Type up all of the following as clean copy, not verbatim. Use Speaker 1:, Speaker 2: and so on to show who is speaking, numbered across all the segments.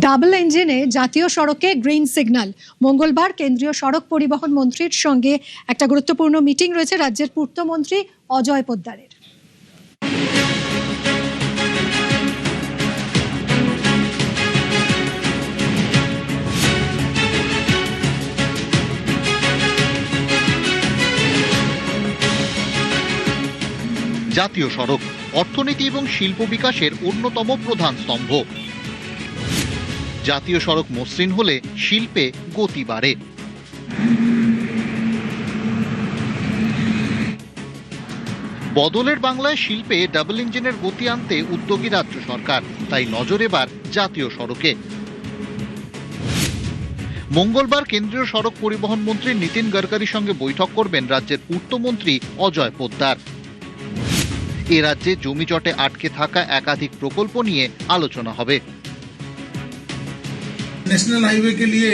Speaker 1: Double ইঞ্জিনে জাতীয় সড়কে গ্রিন সিগন্যাল। মঙ্গলবার কেন্দ্রীয় সড়ক পরিবহন মন্ত্রীর সঙ্গে একটা গুরুত্বপূর্ণ মিটিং রয়েছে রাজ্যের পূর্তমন্ত্রী অজয় পোদ্দারের।
Speaker 2: জাতীয় সড়ক অর্থনীতি এবং শিল্প বিকাশের অন্যতম প্রধান স্তম্ভ। জাতীয় সড়ক মসৃণ হলে শিল্পে গতি বাড়ে। বদলের বাংলায় শিল্পে ডাবল ইঞ্জিনের গতি আনতে উদ্যোগী রাজ্য সরকার, তাই নজর এবার জাতীয় সড়কে। মঙ্গলবার কেন্দ্রীয় সড়ক পরিবহন মন্ত্রী নীতিন গডকারির সঙ্গে বৈঠক করবেন রাজ্যের পূর্তমন্ত্রী অজয় পোদ্দার। এ রাজ্যে জমি জটে আটকে থাকা একাধিক প্রকল্প নিয়ে আলোচনা হবে।
Speaker 3: नेशनल हाईवे के लिए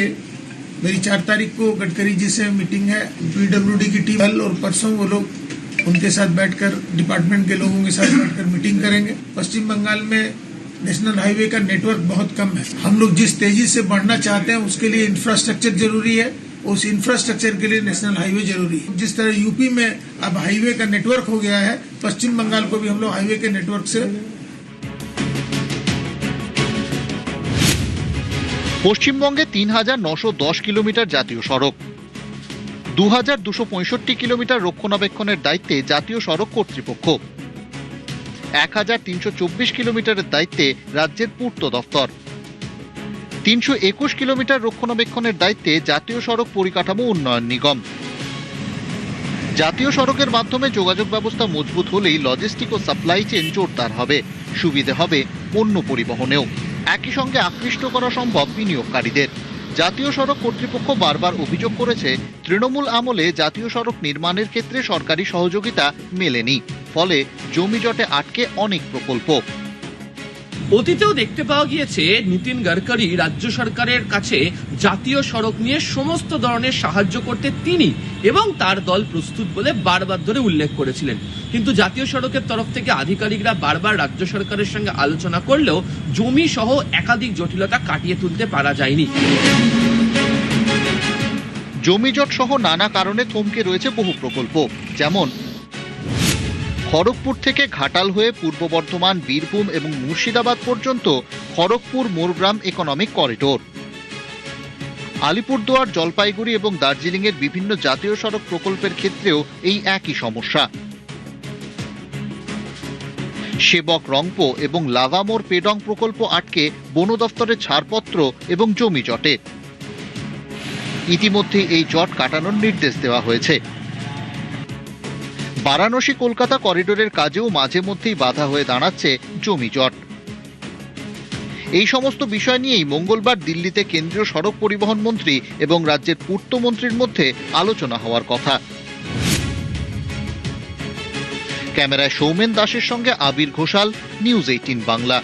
Speaker 3: मेरी 4 तारीख को गडकरी जी से मीटिंग है। पीडब्ल्यूडी की टीम कल और परसों वो लोग उनके साथ बैठकर डिपार्टमेंट के लोगों के साथ बैठकर मीटिंग करेंगे। पश्चिम बंगाल में नेशनल हाईवे का नेटवर्क बहुत कम है। हम लोग जिस तेजी से बढ़ना चाहते हैं उसके लिए इंफ्रास्ट्रक्चर जरूरी है, उस इंफ्रास्ट्रक्चर के लिए नेशनल हाईवे जरूरी है। जिस तरह यूपी में अब हाईवे का नेटवर्क हो गया है, पश्चिम बंगाल को भी हम लोग हाईवे के नेटवर्क से।
Speaker 2: পশ্চিমবঙ্গে ৩,৯১০ কিলোমিটার জাতীয় সড়ক, ২,২৬৫ কিলোমিটার রক্ষণাবেক্ষণের দায়িত্বে জাতীয় সড়ক কর্তৃপক্ষ, ১,৩২৪ কিলোমিটারের দায়িত্বে রাজ্যের পূর্ত দফতর, ৩২১ কিলোমিটার রক্ষণাবেক্ষণের দায়িত্বে জাতীয় সড়ক পরিকাঠামো উন্নয়ন নিগম। জাতীয় সড়কের মাধ্যমে যোগাযোগ ব্যবস্থা মজবুত হলেই লজিস্টিক ও সাপ্লাই চেইন জোরদার হবে, সুবিধে হবে পণ্য পরিবহনেও। একই সঙ্গে আকৃষ্ট করা সম্ভব বিনিয়োগকারীদের। জাতীয় সড়ক কর্তৃপক্ষ বারবার অভিযোগ করেছে তৃণমূল আমলে জাতীয় সড়ক নির্মাণের ক্ষেত্রে সরকারি সহযোগিতা মেলেনি, ফলে জমি জটে আটকে অনেক প্রকল্প।
Speaker 4: অতীতেও দেখতে পাওয়া গিয়েছে নীতিন গডকারি রাজ্য সরকারের কাছে জাতীয় সড়ক নিয়ে সমস্ত ধরনের সাহায্য করতে তিনি এবং তার দল প্রস্তুত বলে বারবার ধরে উল্লেখ করেছিলেন। কিন্তু জাতীয় সড়কের তরফ থেকে আধিকারিকরা বারবার রাজ্য সরকারের সঙ্গে আলোচনা করলেও জমি সহ একাধিক জটিলতা কাটিয়ে তুলতে পারা যায়নি।
Speaker 2: জমিজট সহ নানা কারণে থমকে রয়েছে বহু প্রকল্প, যেমন খড়গপুর থেকে ঘাটাল হয়ে পূর্ব বর্ধমান, বীরভূম এবং মুর্শিদাবাদ পর্যন্ত খড়গপুর মোরগ্রাম ইকোনমিক করিডোর, আলিপুরদুয়ার, জলপাইগুড়ি এবং দার্জিলিং এর বিভিন্ন জাতীয় সড়ক প্রকল্পের ক্ষেত্রেও এই একই সমস্যা। সেবক রংপো এবং লাভামোর পেডং প্রকল্প আটকে বন দফতরের ছাড়পত্র এবং জমি জটে। ইতিমধ্যে এই জট কাটানোর নির্দেশ দেওয়া হয়েছে। বারাণসী কলকাতা করিডোরের কাজেও মাঝে মধ্যেই বাধা হয়ে দাঁড়াচ্ছে জমি জট। এই সমস্ত বিষয় নিয়েই মঙ্গলবার দিল্লিতে কেন্দ্রীয় সড়ক পরিবহন মন্ত্রী এবং রাজ্যের পূর্তমন্ত্রীর মধ্যে আলোচনা হওয়ার কথা। ক্যামেরায় সৌমেন দাসের সঙ্গে আবির ঘোষাল, নিউজ 18 বাংলা।